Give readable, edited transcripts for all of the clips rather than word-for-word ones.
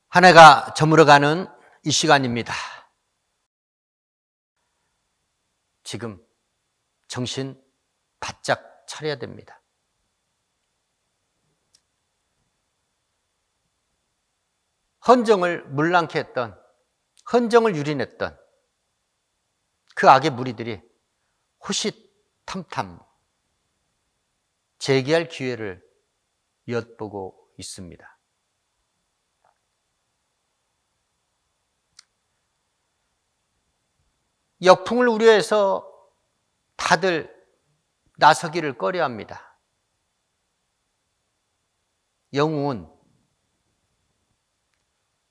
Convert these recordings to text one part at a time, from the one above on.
한 해가 저물어가는 이 시간입니다. 지금 정신 바짝 차려야 됩니다. 헌정을 물랑케 했던, 헌정을 유린했던 그 악의 무리들이 호시탐탐 재기할 기회를 엿보고 있습니다. 역풍을 우려해서 다들 나서기를 꺼려합니다. 영웅은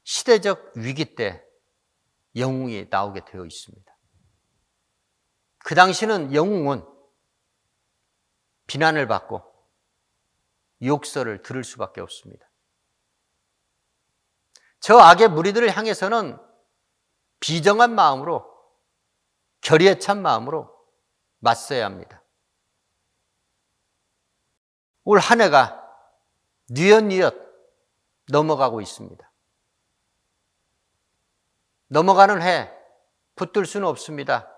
시대적 위기 때 영웅이 나오게 되어 있습니다. 그 당시는 영웅은 비난을 받고 욕설을 들을 수밖에 없습니다. 저 악의 무리들을 향해서는 비정한 마음으로, 결의에 찬 마음으로 맞서야 합니다. 올 한 해가 뉘엿뉘엿 넘어가고 있습니다. 넘어가는 해 붙들 수는 없습니다.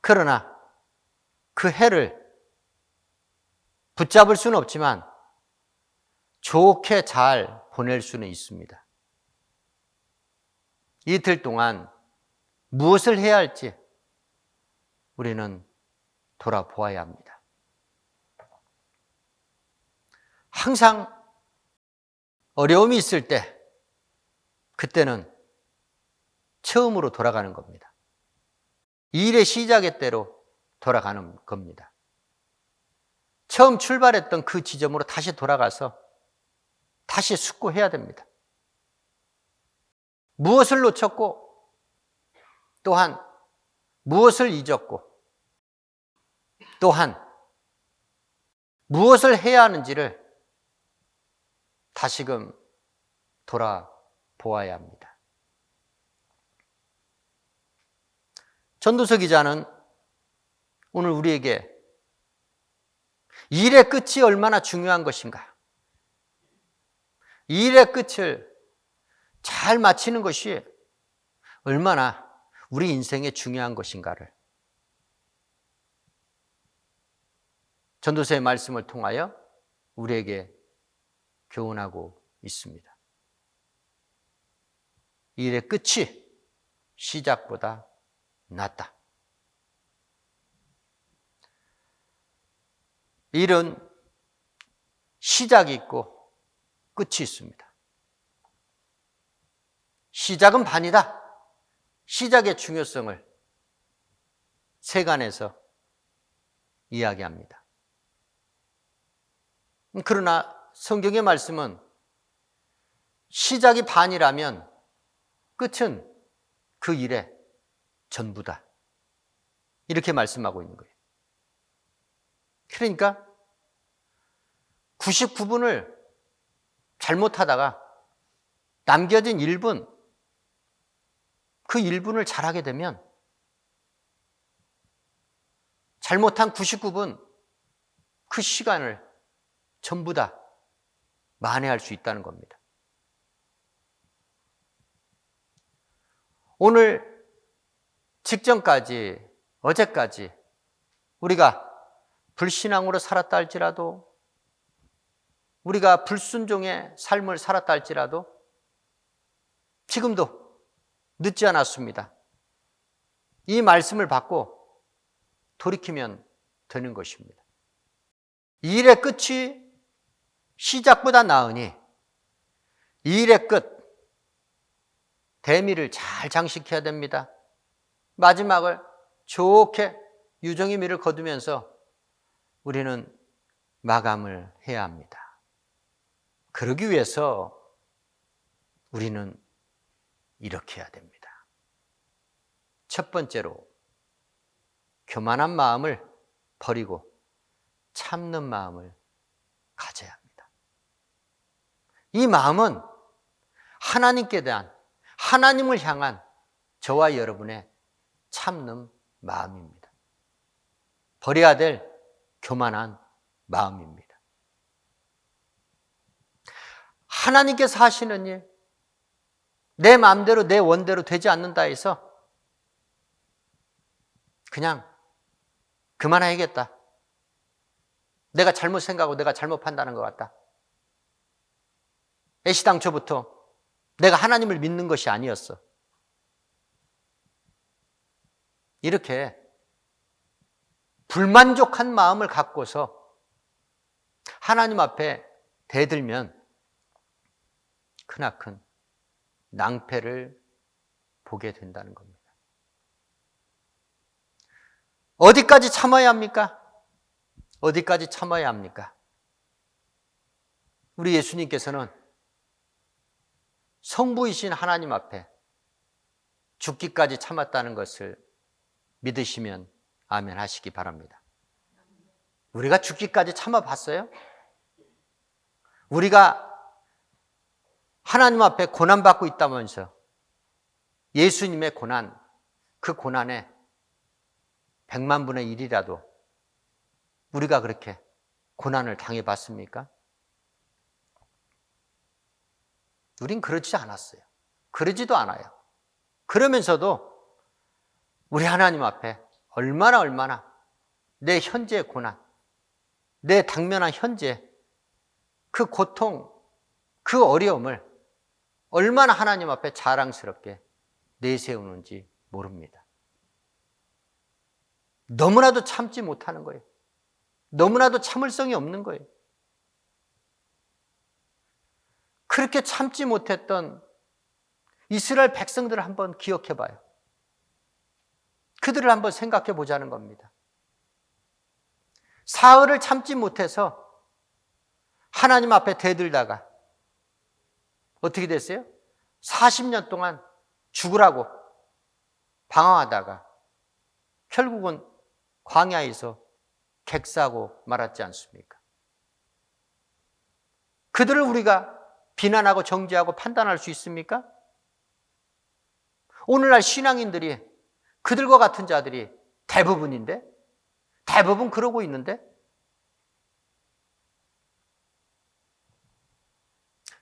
그러나 그 해를 붙잡을 수는 없지만 좋게 잘 보낼 수는 있습니다. 이틀 동안 무엇을 해야 할지 우리는 돌아보아야 합니다. 항상 어려움이 있을 때 그때는 처음으로 돌아가는 겁니다. 일의 시작의 때로 돌아가는 겁니다. 처음 출발했던 그 지점으로 다시 돌아가서 다시 숙고해야 됩니다. 무엇을 놓쳤고 또한 무엇을 잊었고 또한 무엇을 해야 하는지를 다시금 돌아보아야 합니다. 전도서 기자는 오늘 우리에게 일의 끝이 얼마나 중요한 것인가, 일의 끝을 잘 마치는 것이 얼마나 우리 인생에 중요한 것인가를 전도서의 말씀을 통하여 우리에게 교훈하고 있습니다. 일의 끝이 시작보다 낫다. 일은 시작이 있고 끝이 있습니다. 시작은 반이다. 시작의 중요성을 세간에서 이야기합니다. 그러나 성경의 말씀은 시작이 반이라면 끝은 그 일의 전부다. 이렇게 말씀하고 있는 거예요. 그러니까 99분을 잘못하다가 남겨진 1분, 그 1분을 잘하게 되면 잘못한 99분, 그 시간을 전부 다 만회할 수 있다는 겁니다. 오늘 직전까지, 어제까지 우리가 불신앙으로 살았다 할지라도, 우리가 불순종의 삶을 살았다 할지라도 지금도 늦지 않았습니다. 이 말씀을 받고 돌이키면 되는 것입니다. 일의 끝이 시작보다 나으니 일의 끝, 대미를 잘 장식해야 됩니다. 마지막을 좋게 유정의 미를 거두면서 우리는 마감을 해야 합니다. 그러기 위해서 우리는 이렇게 해야 됩니다. 첫 번째로 교만한 마음을 버리고 참는 마음을 가져야 합니다. 이 마음은 하나님께 대한, 하나님을 향한 저와 여러분의 참는 마음입니다. 버려야 될 교만한 마음입니다. 하나님께서 하시는 일, 내 마음대로 내 원대로 되지 않는다 해서 그냥 그만해야겠다. 내가 잘못 생각하고 내가 잘못 판단한 것 같다. 애시당초부터 내가 하나님을 믿는 것이 아니었어. 이렇게 불만족한 마음을 갖고서 하나님 앞에 대들면 크나큰 낭패를 보게 된다는 겁니다. 어디까지 참아야 합니까? 어디까지 참아야 합니까? 우리 예수님께서는 성부이신 하나님 앞에 죽기까지 참았다는 것을 믿으시면 아멘 하시기 바랍니다. 우리가 죽기까지 참아봤어요? 우리가 하나님 앞에 고난받고 있다면서 예수님의 고난, 그 고난에 100만 분의 1이라도 우리가 그렇게 고난을 당해봤습니까? 우린 그러지 않았어요. 그러지도 않아요. 그러면서도 우리 하나님 앞에 얼마나 내 현재의 고난, 내 당면한 현재 그 고통, 그 어려움을 얼마나 하나님 앞에 자랑스럽게 내세우는지 모릅니다. 너무나도 참지 못하는 거예요. 너무나도 참을성이 없는 거예요. 그렇게 참지 못했던 이스라엘 백성들을 한번 기억해 봐요. 그들을 한번 생각해 보자는 겁니다. 사흘을 참지 못해서 하나님 앞에 대들다가 어떻게 됐어요? 40년 동안 죽으라고 방황하다가 결국은 광야에서 객사하고 말았지 않습니까? 그들을 우리가 비난하고 정죄하고 판단할 수 있습니까? 오늘날 신앙인들이 그들과 같은 자들이 대부분인데, 대부분 그러고 있는데,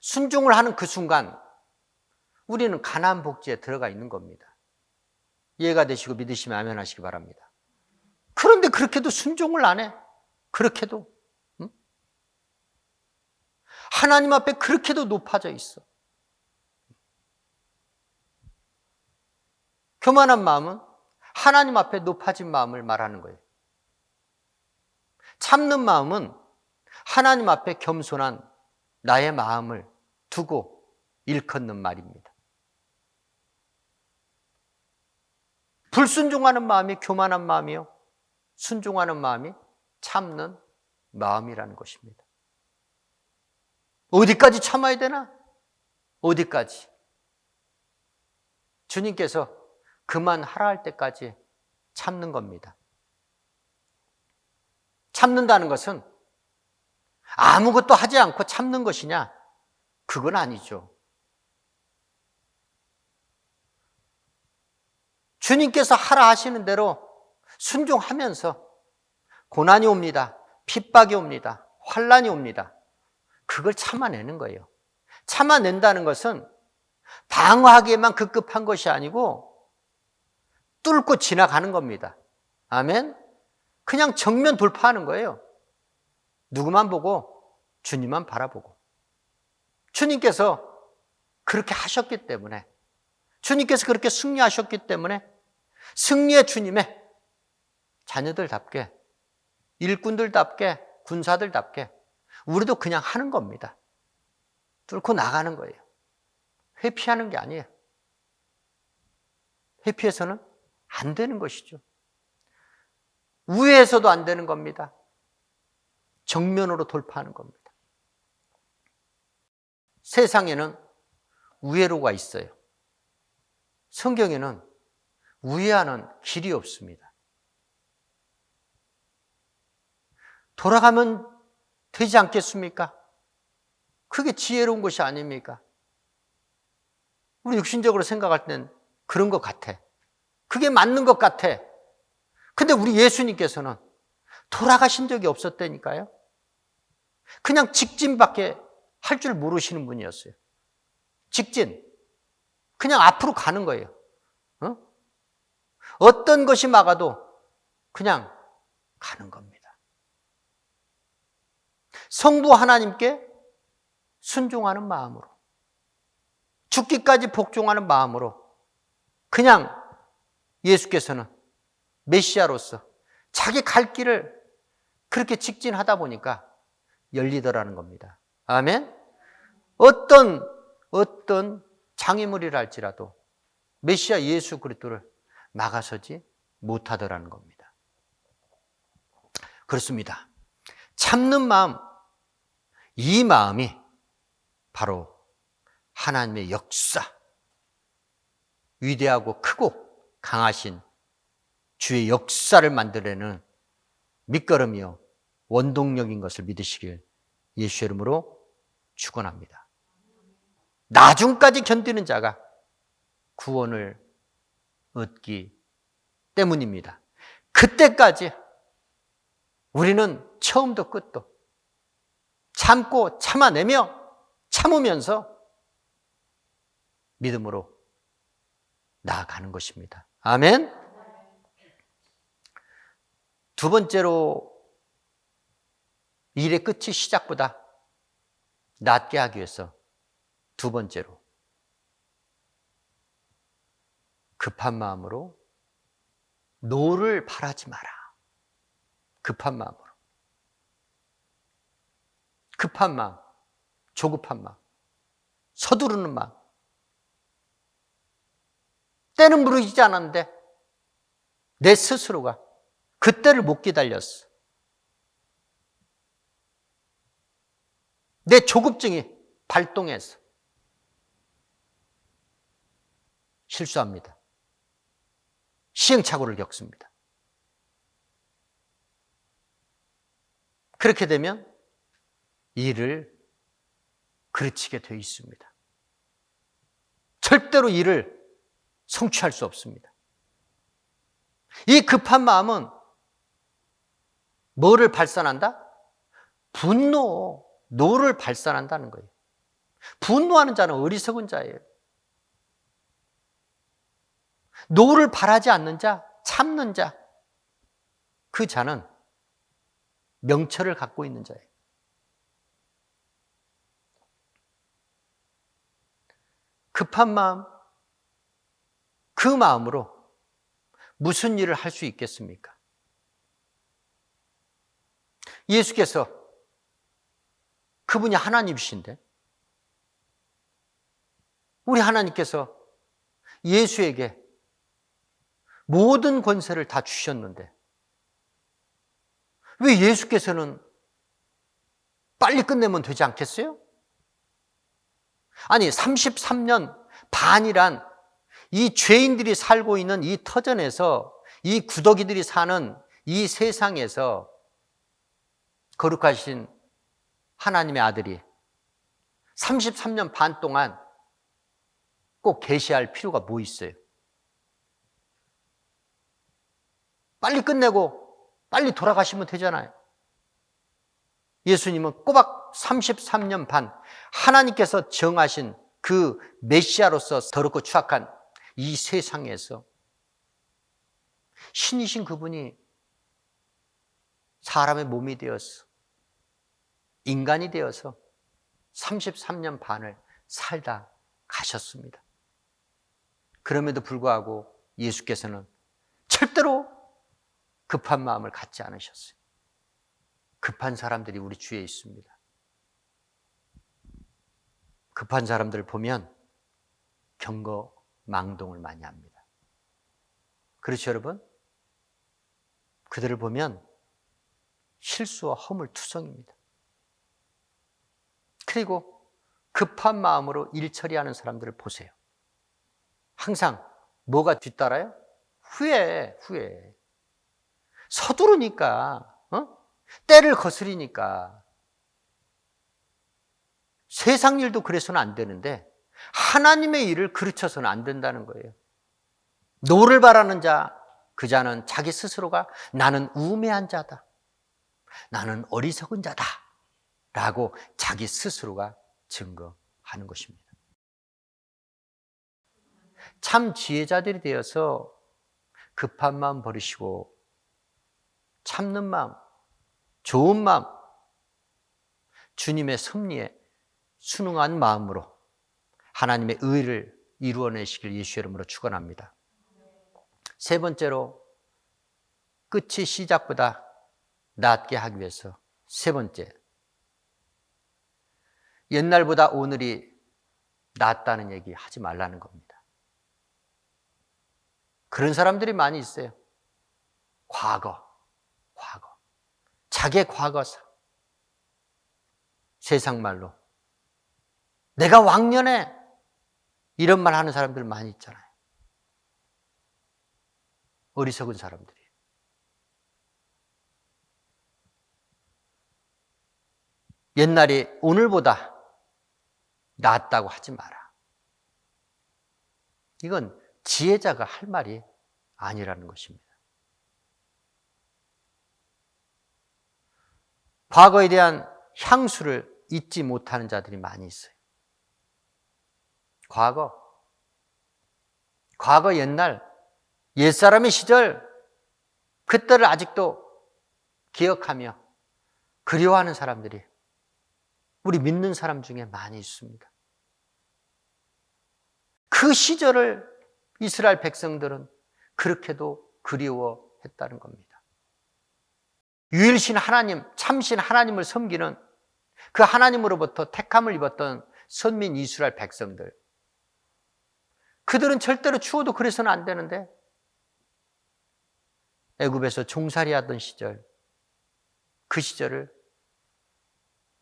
순종을 하는 그 순간 우리는 가나안 복지에 들어가 있는 겁니다. 이해가 되시고 믿으시면 아멘 하시기 바랍니다. 그런데 그렇게도 순종을 안 해. 그렇게도. 응? 하나님 앞에 그렇게도 높아져 있어. 교만한 마음은 하나님 앞에 높아진 마음을 말하는 거예요. 참는 마음은 하나님 앞에 겸손한 나의 마음을 두고 일컫는 말입니다. 불순종하는 마음이 교만한 마음이요, 순종하는 마음이 참는 마음이라는 것입니다. 어디까지 참아야 되나? 어디까지? 주님께서 그만하라 할 때까지 참는 겁니다. 참는다는 것은 아무것도 하지 않고 참는 것이냐? 그건 아니죠. 주님께서 하라 하시는 대로 순종하면서 고난이 옵니다. 핍박이 옵니다. 환난이 옵니다. 그걸 참아내는 거예요. 참아낸다는 것은 방어하기에만 급급한 것이 아니고 뚫고 지나가는 겁니다. 아멘? 그냥 정면 돌파하는 거예요. 누구만 보고? 주님만 바라보고. 주님께서 그렇게 하셨기 때문에, 주님께서 그렇게 승리하셨기 때문에 승리의 주님의 자녀들답게, 일꾼들답게, 군사들답게 우리도 그냥 하는 겁니다. 뚫고 나가는 거예요. 회피하는 게 아니에요. 회피해서는 안 되는 것이죠. 우회해서도 안 되는 겁니다. 정면으로 돌파하는 겁니다. 세상에는 우회로가 있어요. 성경에는 우회하는 길이 없습니다. 돌아가면 되지 않겠습니까? 그게 지혜로운 것이 아닙니까? 우리 육신적으로 생각할 땐 그런 것 같아. 그게 맞는 것 같아. 근데 우리 예수님께서는 돌아가신 적이 없었다니까요. 그냥 직진밖에 할 줄 모르시는 분이었어요. 직진. 그냥 앞으로 가는 거예요. 어떤 것이 막아도 그냥 가는 겁니다. 성부 하나님께 순종하는 마음으로, 죽기까지 복종하는 마음으로 그냥 예수께서는 메시아로서 자기 갈 길을 그렇게 직진하다 보니까 열리더라는 겁니다. 아멘? 어떤 장애물이라 할지라도 메시아 예수 그리스도를 막아서지 못하더라는 겁니다. 그렇습니다. 참는 마음, 이 마음이 바로 하나님의 역사, 위대하고 크고 강하신 주의 역사를 만들어내는 밑거름이요 원동력인 것을 믿으시길 예수의 이름으로 축원합니다. 나중까지 견디는 자가 구원을 얻기 때문입니다. 그때까지 우리는 처음도 끝도 참고 참아내며 참으면서 믿음으로 나아가는 것입니다. 아멘. 두 번째로 일의 끝이 시작보다 낫게 하기 위해서 두 번째로 급한 마음으로 노를 바라지 마라. 급한 마음으로. 급한 마음, 조급한 마음, 서두르는 마음. 때는 무르익지 않았는데 내 스스로가 그때를 못 기다렸어. 내 조급증이 발동해서 실수합니다. 시행착오를 겪습니다. 그렇게 되면 일을 그르치게 되어 있습니다. 절대로 일을 성취할 수 없습니다. 이 급한 마음은 뭐를 발산한다? 분노, 노를 발산한다는 거예요. 분노하는 자는 어리석은 자예요. 노를 바라지 않는 자, 참는 자, 그 자는 명철을 갖고 있는 자예요. 급한 마음, 그 마음으로 무슨 일을 할 수 있겠습니까? 예수께서 그분이 하나님이신데 우리 하나님께서 예수에게 모든 권세를 다 주셨는데 왜 예수께서는 빨리 끝내면 되지 않겠어요? 아니 33년 반이란 이 죄인들이 살고 있는 이 터전에서 이 구더기들이 사는 이 세상에서 거룩하신 하나님의 아들이 33년 반 동안 꼭 계시할 필요가 뭐 있어요? 빨리 끝내고 빨리 돌아가시면 되잖아요. 예수님은 꼬박 33년 반 하나님께서 정하신 그 메시아로서 더럽고 추악한 이 세상에서 신이신 그분이 사람의 몸이 되어서 인간이 되어서 33년 반을 살다 가셨습니다. 그럼에도 불구하고 예수께서는 절대로 급한 마음을 갖지 않으셨어요. 급한 사람들이 우리 주위에 있습니다. 급한 사람들을 보면 경거망동을 많이 합니다. 그렇죠, 여러분? 그들을 보면 실수와 허물투성입니다. 그리고 급한 마음으로 일 처리하는 사람들을 보세요. 항상 뭐가 뒤따라요? 후회. 서두르니까, 때를 거스리니까. 세상 일도 그래서는 안 되는데 하나님의 일을 그르쳐서는 안 된다는 거예요. 노를 바라는 자, 그 자는 자기 스스로가 나는 우매한 자다, 나는 어리석은 자다 라고 자기 스스로가 증거하는 것입니다. 참 지혜자들이 되어서 급한 마음 버리시고 참는 마음, 좋은 마음, 주님의 섭리에 순응한 마음으로 하나님의 의를 이루어내시길 예수의 이름으로 축원합니다. 세 번째로 끝이 시작보다 낫게 하기 위해서 세 번째, 옛날보다 오늘이 낫다는 얘기 하지 말라는 겁니다. 그런 사람들이 많이 있어요. 과거. 자기의 과거사. 세상 말로 내가 왕년에 이런 말 하는 사람들 많이 있잖아요. 어리석은 사람들이. 옛날이 오늘보다 낫다고 하지 마라. 이건 지혜자가 할 말이 아니라는 것입니다. 과거에 대한 향수를 잊지 못하는 자들이 많이 있어요. 과거 옛날, 옛사람의 시절, 그때를 아직도 기억하며 그리워하는 사람들이 우리 믿는 사람 중에 많이 있습니다. 그 시절을 이스라엘 백성들은 그렇게도 그리워했다는 겁니다. 유일신 하나님, 참신 하나님을 섬기는 그 하나님으로부터 택함을 입었던 선민 이스라엘 백성들. 그들은 절대로 추워도 그래서는 안 되는데 애굽에서 종살이 하던 시절, 그 시절을,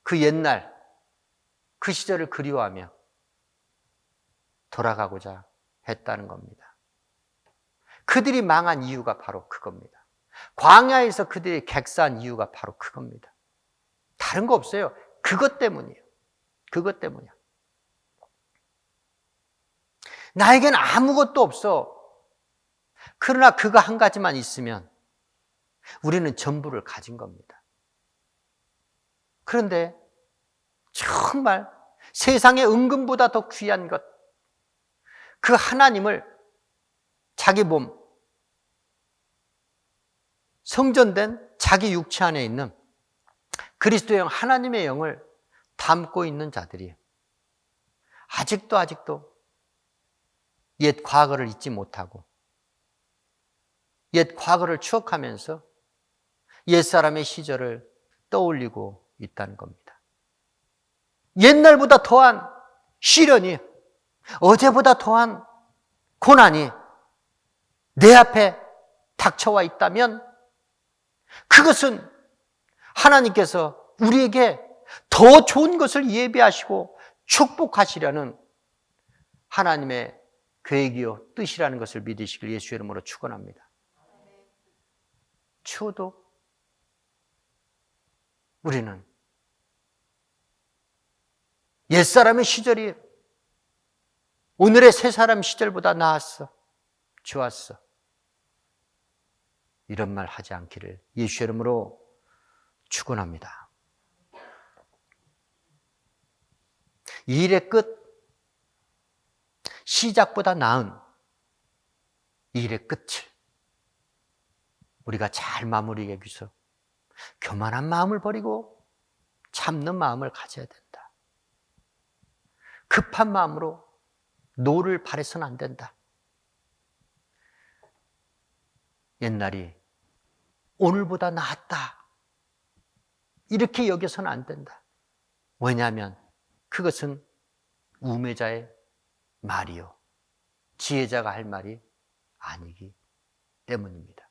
그 옛날, 그 시절을 그리워하며 돌아가고자 했다는 겁니다. 그들이 망한 이유가 바로 그겁니다. 광야에서 그들이 객사한 이유가 바로 그겁니다. 다른 거 없어요. 그것 때문이에요. 그것 때문이야. 나에겐 아무것도 없어. 그러나 그거 한 가지만 있으면 우리는 전부를 가진 겁니다. 그런데 정말 세상의 은금보다 더 귀한 것, 그 하나님을 자기 몸, 성전된 자기 육체 안에 있는 그리스도의 영, 하나님의 영을 담고 있는 자들이 아직도 옛 과거를 잊지 못하고 옛 과거를 추억하면서 옛사람의 시절을 떠올리고 있다는 겁니다. 옛날보다 더한 시련이, 어제보다 더한 고난이 내 앞에 닥쳐와 있다면 그것은 하나님께서 우리에게 더 좋은 것을 예비하시고 축복하시려는 하나님의 계획이요 뜻이라는 것을 믿으시길 예수의 이름으로 축원합니다. 추워도 우리는 옛사람의 시절이 오늘의 새사람 시절보다 나았어, 좋았어, 이런 말 하지 않기를 예수의 이름으로 축원합니다. 이 일의 끝, 시작보다 나은 이 일의 끝을 우리가 잘 마무리하기 위해서 교만한 마음을 버리고 참는 마음을 가져야 된다. 급한 마음으로 노를 바래서는 안 된다. 옛날이 오늘보다 나았다, 이렇게 여겨서는 안 된다. 왜냐하면 그것은 우매자의 말이요, 지혜자가 할 말이 아니기 때문입니다.